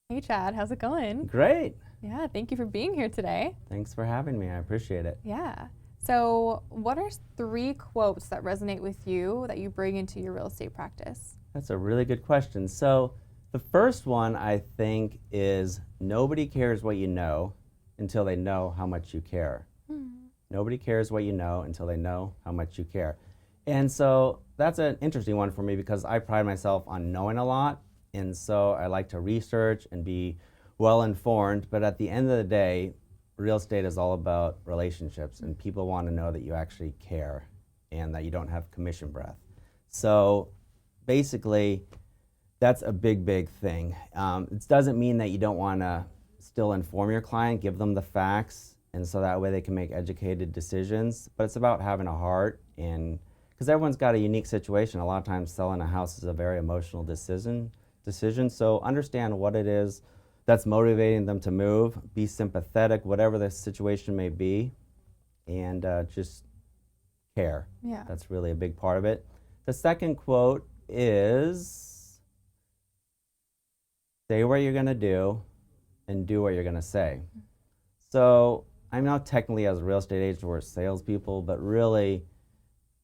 Hey Chad, how's it going? Great. Yeah, thank you for being here today. Thanks for having me. I appreciate it. Yeah. So, what are three quotes that resonate with you that you bring into your real estate practice? That's a really good question. So, the first one I think is nobody cares what you know until they know how much you care. Nobody cares what you know until they know how much you care. And so that's an interesting one for me because I pride myself on knowing a lot. And so I like to research and be well informed. But at the end of the day, real estate is all about relationships, and people want to know that you actually care and that you don't have commission breath. So basically, that's a big, big thing. It doesn't mean that you don't want to still inform your client, give them the facts, and so that way they can make educated decisions. But it's about having a heart, and because everyone's got a unique situation. A lot of times selling a house is a very emotional decision. So understand what it is that's motivating them to move. Be sympathetic, whatever the situation may be, and just care. Yeah. That's really a big part of it. The second quote is say what you're going to do and do what you're going to say. So I'm not technically, as a real estate agent, we're salespeople, but really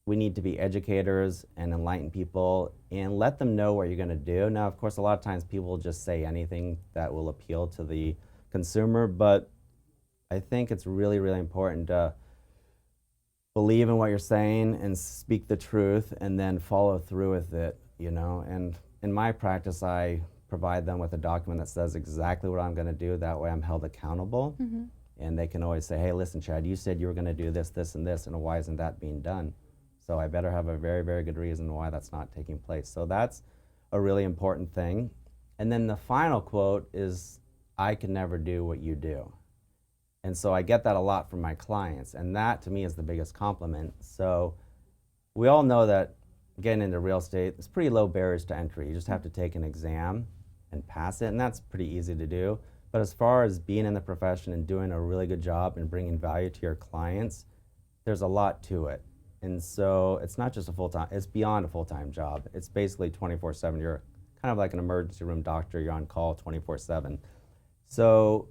we need to be educators and enlighten people and let them know what you're going to do. Now, of course, a lot of times people will just say anything that will appeal to the consumer, but I think it's really, really important to believe in what you're saying and speak the truth and then follow through with it, you know. And in my practice, I provide them with a document that says exactly what I'm going to do. That way I'm held accountable. And they can always say, hey, listen, Chad, you said you were going to do this, this, and this, and why isn't that being done? So I better have a very, very good reason why that's not taking place. So that's a really important thing. And then the final quote is, I can never do what you do. And so I get that a lot from my clients, and that to me is the biggest compliment. So we all know that getting into real estate, it's pretty low barriers to entry. You just have to take an exam and pass it, and that's pretty easy to do. But as far as being in the profession and doing a really good job and bringing value to your clients, there's a lot to it. And so it's not just a full-time, it's beyond a full-time job. It's basically 24/7. You're kind of like an emergency room doctor. You're on call 24/7. So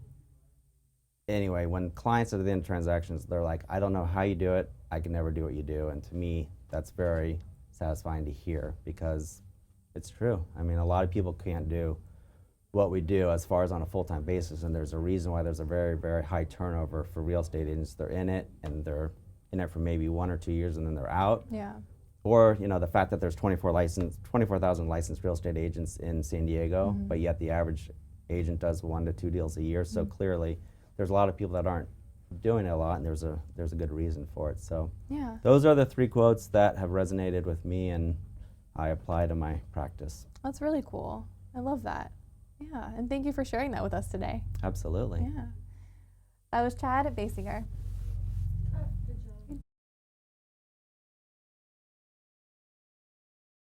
anyway, when clients are at the end of transactions, they're like, I don't know how you do it. I can never do what you do. And to me, that's very satisfying to hear because it's true. I mean, a lot of people can't do what we do as far as on a full-time basis, and there's a reason why there's a very, very high turnover for real estate agents. They're in it, and they're in it for maybe 1 or 2 years, and then they're out. Yeah. Or, you know, the fact that there's 24,000 licensed real estate agents in San Diego, but yet the average agent does 1 to 2 deals a year. So clearly, there's a lot of people that aren't doing it a lot, and there's a good reason for it. So Yeah. those are the 3 quotes that have resonated with me, and I apply to my practice. That's really cool. I love that. Yeah. And thank you for sharing that with us today. Absolutely. Yeah. That was Chad at Basinger.